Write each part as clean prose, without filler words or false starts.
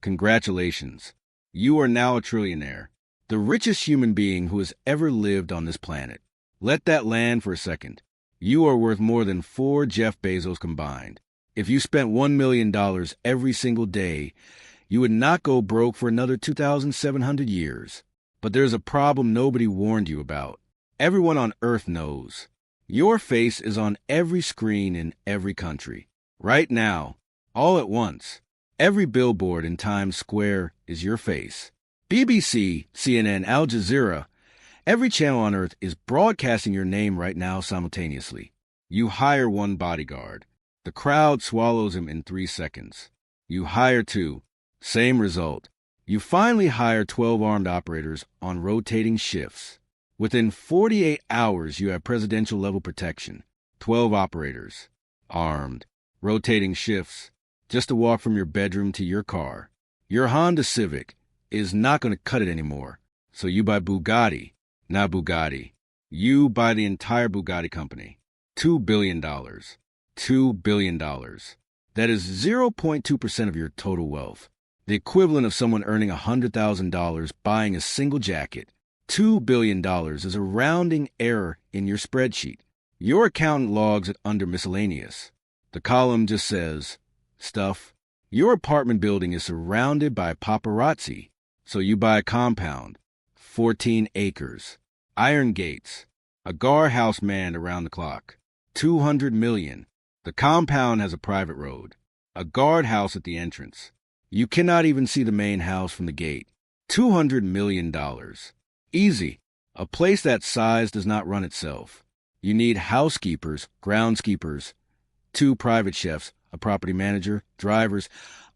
Congratulations. You are now a trillionaire, the richest human being who has ever lived on this planet. Let that land for a second. You are worth more than 4 Jeff Bezos combined. If you spent $1 million every single day, you would not go broke for another 2,700 years. But there's a problem nobody warned you about. Everyone on Earth knows. Your face is on every screen in every country. Right now, all at once. Every billboard in Times Square is your face. BBC, CNN, Al Jazeera, every channel on Earth is broadcasting your name right now simultaneously. You hire one bodyguard. The crowd swallows him in 3 seconds. You hire 2. Same result. You finally hire 12 armed operators on rotating shifts. Within 48 hours, you have presidential-level protection. 12 operators. Armed. Rotating shifts. Just to walk from your bedroom to your car. Your Honda Civic is not going to cut it anymore. So you buy Bugatti. Not Bugatti. You buy the entire Bugatti company. $2 billion. $2 billion. That is 0.2% of your total wealth. The equivalent of someone earning $100,000 buying a single jacket. $2 billion is a rounding error in your spreadsheet. Your accountant logs it under miscellaneous. The column just says, stuff. Your apartment building is surrounded by paparazzi, so you buy a compound. 14 acres. Iron gates. A guardhouse manned around the clock. $200 million. The compound has a private road. A guardhouse at the entrance. You cannot even see the main house from the gate. $200 million. Easy. A place that size does not run itself. You need housekeepers, groundskeepers, 2 private chefs, a property manager, drivers,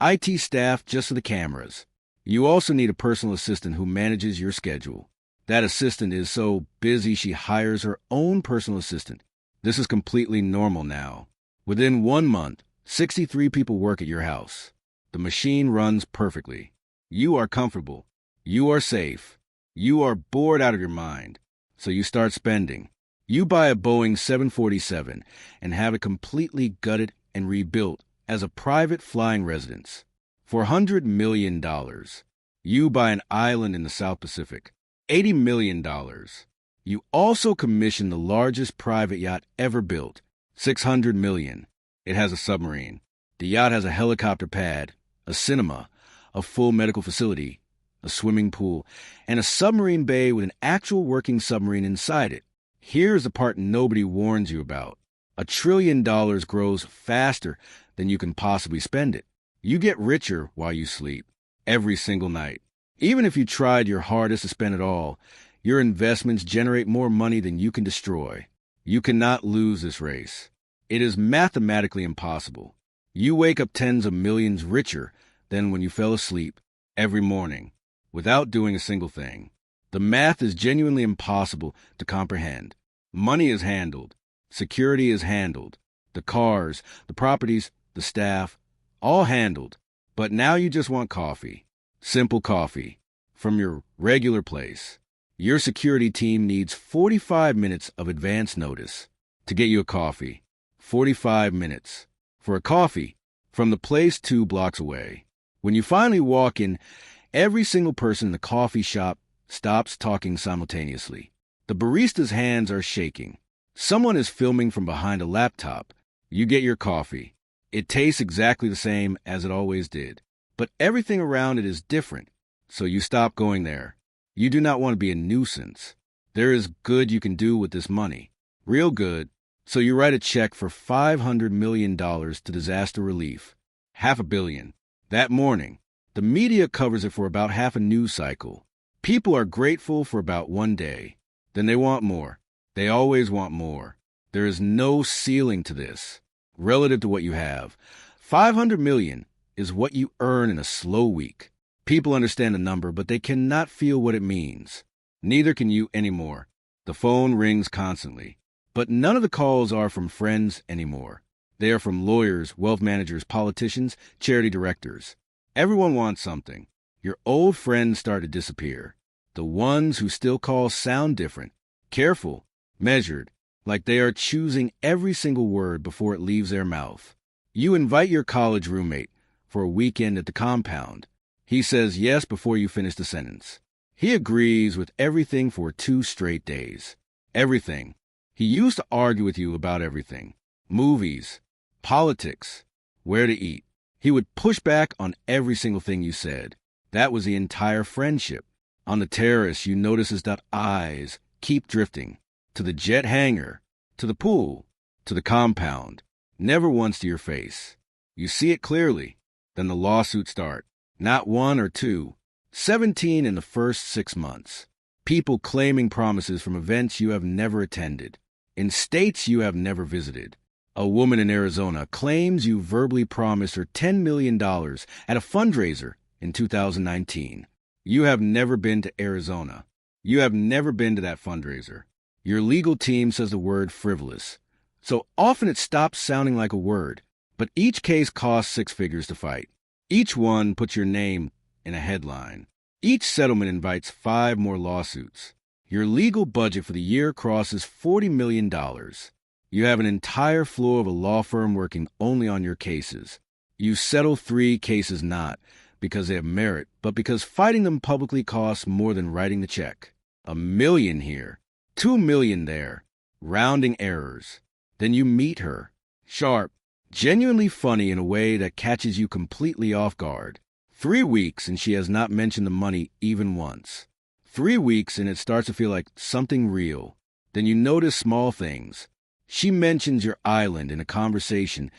IT staff just for the cameras. You also need a personal assistant who manages your schedule. That assistant is so busy she hires her own personal assistant. This is completely normal now. Within 1 month, 63 people work at your house. The machine runs perfectly. You are comfortable. You are safe. You are bored out of your mind. So you start spending. You buy a Boeing 747 and have it completely gutted and rebuilt as a private flying residence. For $100 million, you buy an island in the South Pacific. $80 million. You also commission the largest private yacht ever built. $600 million. It has a submarine. The yacht has a helicopter pad, a cinema, a full medical facility, a swimming pool, and a submarine bay with an actual working submarine inside it. Here's the part nobody warns you about. $1 trillion grows faster than you can possibly spend it. You get richer while you sleep, every single night. Even if you tried your hardest to spend it all, your investments generate more money than you can destroy. You cannot lose this race. It is mathematically impossible. You wake up tens of millions richer than when you fell asleep every morning without doing a single thing. The math is genuinely impossible to comprehend. Money is handled. Security is handled. The cars, the properties, the staff, all handled. But now you just want coffee. Simple coffee. From your regular place. Your security team needs 45 minutes of advance notice to get you a coffee. 45 minutes. For a coffee. From the place 2 blocks away. When you finally walk in, every single person in the coffee shop stops talking simultaneously. The barista's hands are shaking. Someone is filming from behind a laptop. You get your coffee. It tastes exactly the same as it always did. But everything around it is different. So you stop going there. You do not want to be a nuisance. There is good you can do with this money. Real good. So you write a check for $500 million to disaster relief. $500 million. That morning, the media covers it for about half a news cycle. People are grateful for about 1 day. Then they want more. They always want more. There is no ceiling to this. Relative to what you have, $500 million is what you earn in a slow week. People understand the number, but they cannot feel what it means. Neither can you anymore. The phone rings constantly. But none of the calls are from friends anymore. They are from lawyers, wealth managers, politicians, charity directors. Everyone wants something. Your old friends start to disappear. The ones who still call sound different. Careful, measured, like they are choosing every single word before it leaves their mouth. You invite your college roommate for a weekend at the compound. He says yes before you finish the sentence. He agrees with everything for 2 straight days. Everything. He used to argue with you about everything. Movies, politics, where to eat. He would push back on every single thing you said. That was the entire friendship. On the terrace, you notice his eyes keep drifting. To the jet hangar, to the pool, to the compound. Never once to your face. You see it clearly. Then the lawsuits start. Not 1 or 2. 17 in the first 6 months. People claiming promises from events you have never attended, in states you have never visited. A woman in Arizona claims you verbally promised her $10 million at a fundraiser in 2019. You have never been to Arizona. You have never been to that fundraiser. Your legal team says the word frivolous. So often it stops sounding like a word, but each case costs 6 figures to fight. Each one puts your name in a headline. Each settlement invites 5 more lawsuits. Your legal budget for the year crosses $40 million. You have an entire floor of a law firm working only on your cases. You settle 3 cases not because they have merit, but because fighting them publicly costs more than writing the check. $1 million here, $2 million there. Rounding errors. Then you meet her. Sharp, genuinely funny in a way that catches you completely off guard. 3 weeks and she has not mentioned the money even once. 3 weeks and it starts to feel like something real. Then you notice small things. She mentions your island in a conversation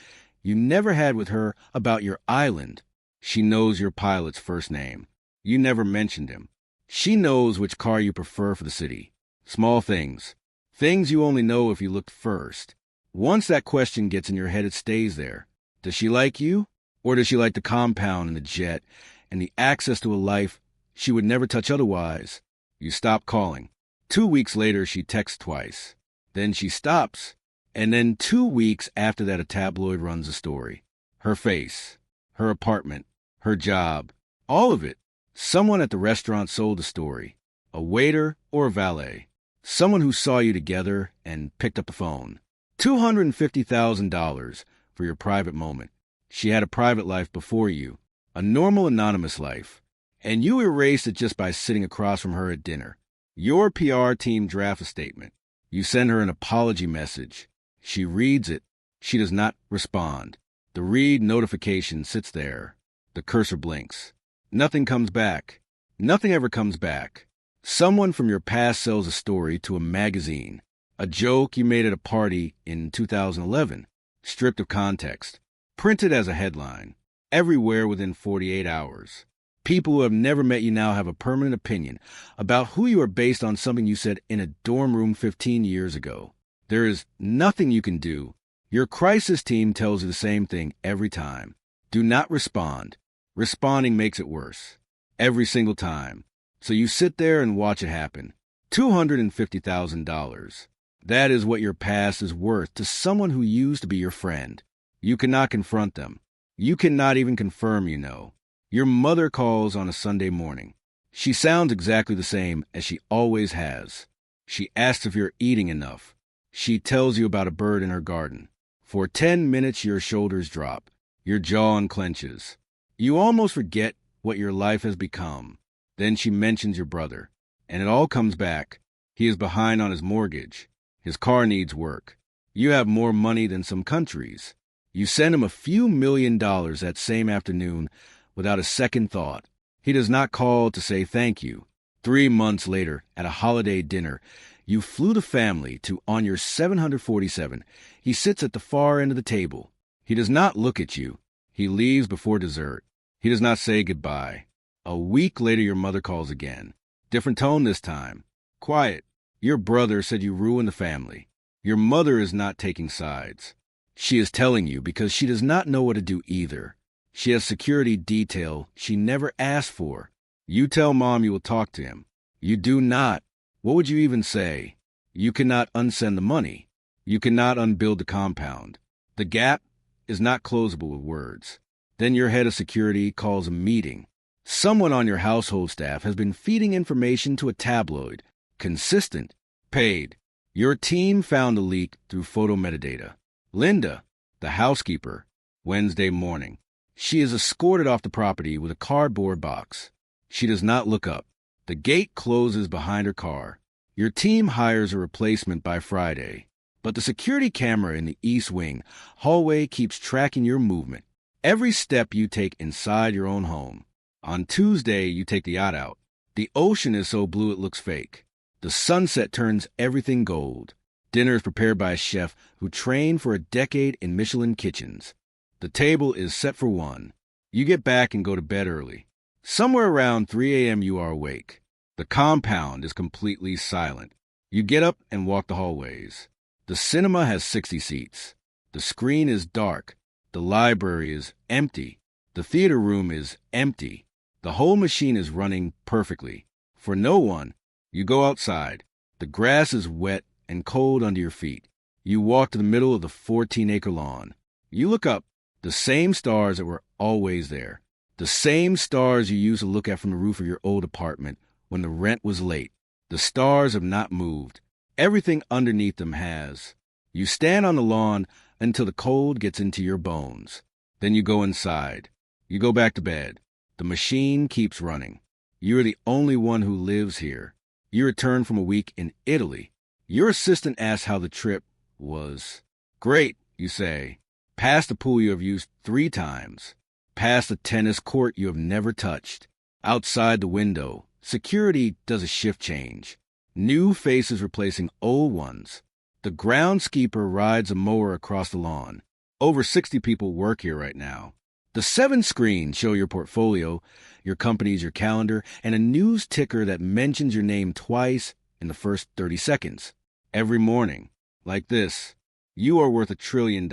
you never had with her about your island. She knows your pilot's first name. You never mentioned him. She knows which car you prefer for the city. Small things. Things you only know if you looked first. Once that question gets in your head, it stays there. Does she like you? Or does she like the compound and the jet and the access to a life she would never touch otherwise? You stop calling. 2 weeks later, she texts twice. Then she stops. And then 2 weeks after that, a tabloid runs a story. Her face, her apartment, her job, all of it. Someone at the restaurant sold the story. A waiter or a valet. Someone who saw you together and picked up the phone. $250,000 for your private moment. She had a private life before you, a normal anonymous life, and you erased it just by sitting across from her at dinner. Your PR team drafts a statement. You send her an apology message. She reads it. She does not respond. The read notification sits there. The cursor blinks. Nothing comes back. Nothing ever comes back. Someone from your past sells a story to a magazine. A joke you made at a party in 2011, stripped of context, printed as a headline, everywhere within 48 hours. People who have never met you now have a permanent opinion about who you are based on something you said in a dorm room 15 years ago. There is nothing you can do. Your crisis team tells you the same thing every time. Do not respond. Responding makes it worse. Every single time. So you sit there and watch it happen. $250,000. That is what your past is worth to someone who used to be your friend. You cannot confront them. You cannot even confirm you know. Your mother calls on a Sunday morning. She sounds exactly the same as she always has. She asks if you're eating enough. She tells you about a bird in her garden. For 10 minutes, your shoulders drop. Your jaw unclenches. You almost forget what your life has become. Then she mentions your brother. And it all comes back. He is behind on his mortgage. His car needs work. You have more money than some countries. You send him a few $1,000,000 that same afternoon without a second thought. He does not call to say thank you. 3 months later, at a holiday dinner, you flew the family to on your 747. He sits at the far end of the table. He does not look at you. He leaves before dessert. He does not say goodbye. A week later, your mother calls again. Different tone this time. Quiet. Your brother said you ruined the family. Your mother is not taking sides. She is telling you because she does not know what to do either. She has security detail she never asked for. You tell Mom you will talk to him. You do not. What would you even say? You cannot unsend the money. You cannot unbuild the compound. The gap is not closable with words. Then your head of security calls a meeting. Someone on your household staff has been feeding information to a tabloid. Consistent. Paid. Your team found a leak through photo metadata. Linda, the housekeeper, Wednesday morning. She is escorted off the property with a cardboard box. She does not look up. The gate closes behind her car. Your team hires a replacement by Friday, but the security camera in the East Wing hallway keeps tracking your movement, every step you take inside your own home. On Tuesday, you take the yacht out. The ocean is so blue it looks fake. The sunset turns everything gold. Dinner is prepared by a chef who trained for a decade in Michelin kitchens. The table is set for one. You get back and go to bed early. Somewhere around 3 a.m. you are awake. The compound is completely silent. You get up and walk the hallways. The cinema has 60 seats. The screen is dark. The library is empty. The theater room is empty. The whole machine is running perfectly. For no one, you go outside. The grass is wet and cold under your feet. You walk to the middle of the 14-acre lawn. You look up. The same stars that were always there. The same stars you used to look at from the roof of your old apartment when the rent was late. The stars have not moved. Everything underneath them has. You stand on the lawn until the cold gets into your bones. Then you go inside. You go back to bed. The machine keeps running. You are the only one who lives here. You return from a week in Italy. Your assistant asks how the trip was. Great, you say. Past the pool you have used 3 times. Past the tennis court you have never touched. Outside the window, security does a shift change. New faces replacing old ones. The groundskeeper rides a mower across the lawn. Over 60 people work here right now. The 7 screens show your portfolio, your companies, your calendar, and a news ticker that mentions your name twice in the first 30 seconds. Every morning, like this, you are worth $1 trillion.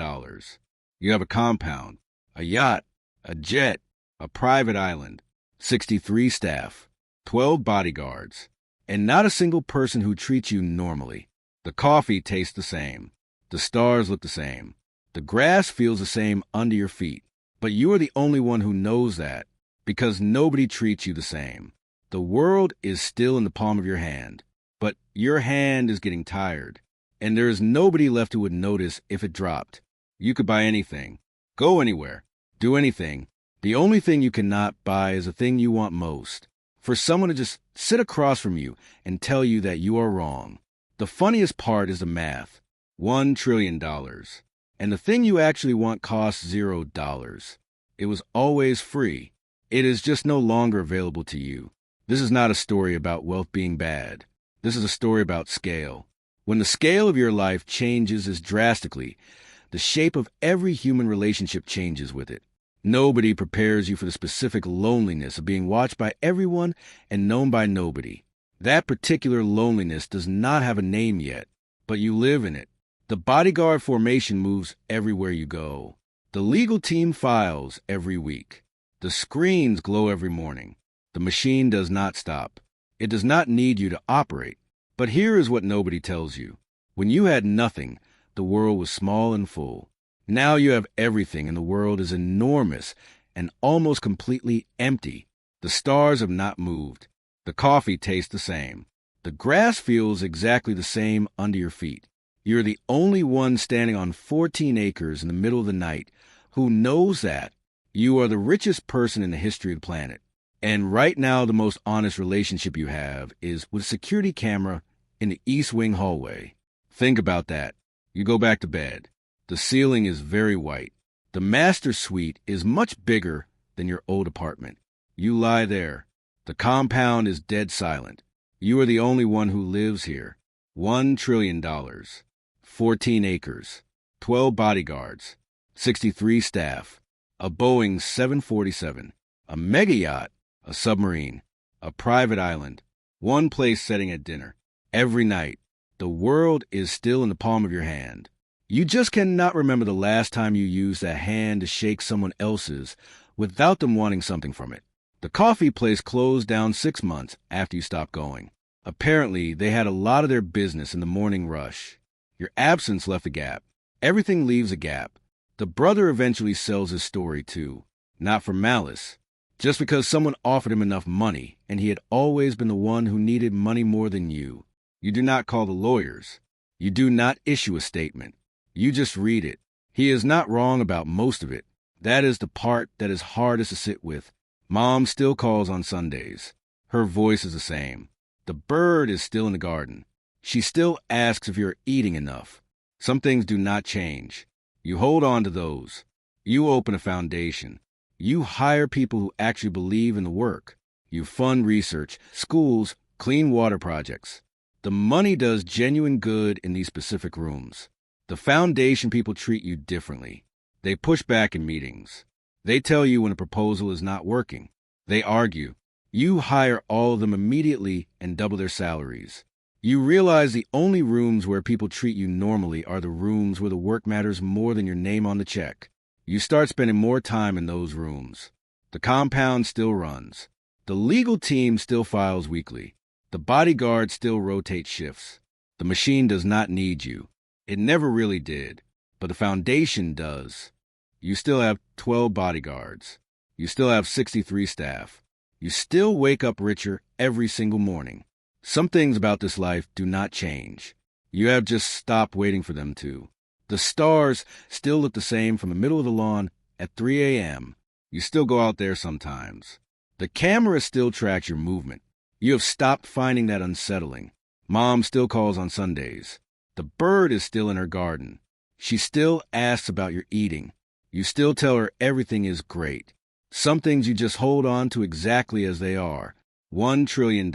You have a compound, a yacht, a jet, a private island, 63 staff, 12 bodyguards, and not a single person who treats you normally. The coffee tastes the same. The stars look the same. The grass feels the same under your feet. But you are the only one who knows that, because nobody treats you the same. The world is still in the palm of your hand, but your hand is getting tired, and there is nobody left who would notice if it dropped. You could buy anything, go anywhere, do anything. The only thing you cannot buy is the thing you want most. For someone to just sit across from you and tell you that you are wrong. The funniest part is the math. $1 trillion. And the thing you actually want costs $0. It was always free. It is just no longer available to you. This is not a story about wealth being bad. This is a story about scale. When the scale of your life changes as drastically, the shape of every human relationship changes with it. Nobody prepares you for the specific loneliness of being watched by everyone and known by nobody. That particular loneliness does not have a name yet, but you live in it. The bodyguard formation moves everywhere you go. The legal team files every week. The screens glow every morning. The machine does not stop. It does not need you to operate. But here is what nobody tells you. When you had nothing, the world was small and full. Now you have everything, and the world is enormous and almost completely empty. The stars have not moved. The coffee tastes the same. The grass feels exactly the same under your feet. You're the only one standing on 14 acres in the middle of the night who knows that. You are the richest person in the history of the planet. And right now, the most honest relationship you have is with a security camera in the East Wing hallway. Think about that. You go back to bed. The ceiling is very white. The master suite is much bigger than your old apartment. You lie there. The compound is dead silent. You are the only one who lives here. $1 trillion. 14 acres. 12 bodyguards. 63 staff. A Boeing 747. A mega yacht. A submarine. A private island. One place setting at dinner. Every night. The world is still in the palm of your hand. You just cannot remember the last time you used that hand to shake someone else's without them wanting something from it. The coffee place closed down 6 months after you stopped going. Apparently, they had a lot of their business in the morning rush. Your absence left a gap. Everything leaves a gap. The brother eventually sells his story too, not for malice, just because someone offered him enough money, and he had always been the one who needed money more than you. You do not call the lawyers. You do not issue a statement. You just read it. He is not wrong about most of it. That is the part that is hardest to sit with. Mom still calls on Sundays. Her voice is the same. The bird is still in the garden. She still asks if you're eating enough. Some things do not change. You hold on to those. You open a foundation. You hire people who actually believe in the work. You fund research, schools, clean water projects. The money does genuine good in these specific rooms. The foundation people treat you differently. They push back in meetings. They tell you when a proposal is not working. They argue. You hire all of them immediately and double their salaries. You realize the only rooms where people treat you normally are the rooms where the work matters more than your name on the check. You start spending more time in those rooms. The compound still runs. The legal team still files weekly. The bodyguard still rotates shifts. The machine does not need you. It never really did, but the foundation does. You still have 12 bodyguards. You still have 63 staff. You still wake up richer every single morning. Some things about this life do not change. You have just stopped waiting for them to. The stars still look the same from the middle of the lawn at 3 a.m. You still go out there sometimes. The camera still tracks your movement. You have stopped finding that unsettling. Mom still calls on Sundays. The bird is still in her garden. She still asks about your eating. You still tell her everything is great. Some things you just hold on to exactly as they are. $1 trillion.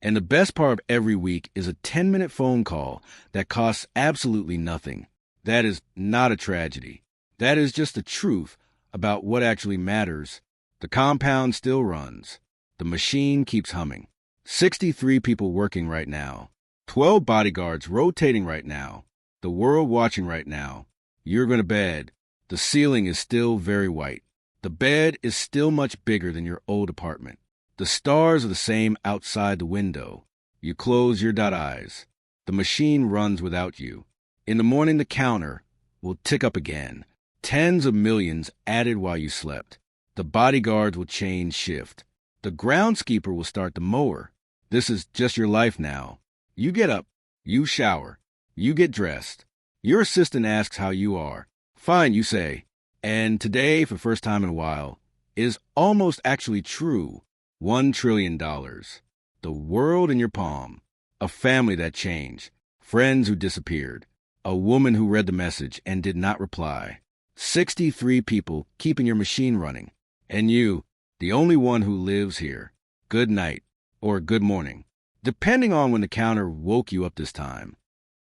And the best part of every week is a 10-minute phone call that costs absolutely nothing. That is not a tragedy. That is just the truth about what actually matters. The compound still runs. The machine keeps humming. 63 people working right now. 12 bodyguards rotating right now. The world watching right now. You're going to bed. The ceiling is still very white. The bed is still much bigger than your old apartment. The stars are the same outside the window. You close your eyes. The machine runs without you. In the morning, the counter will tick up again. Tens of millions added while you slept. The bodyguards will change shift. The groundskeeper will start the mower. This is just your life now. You get up. You shower. You get dressed. Your assistant asks how you are. Fine, you say. And today, for the first time in a while, is almost actually true. $1 trillion. The world in your palm. A family that changed. Friends who disappeared. A woman who read the message and did not reply. 63 people keeping your machine running. And you, the only one who lives here. Good night or good morning, depending on when the counter woke you up this time.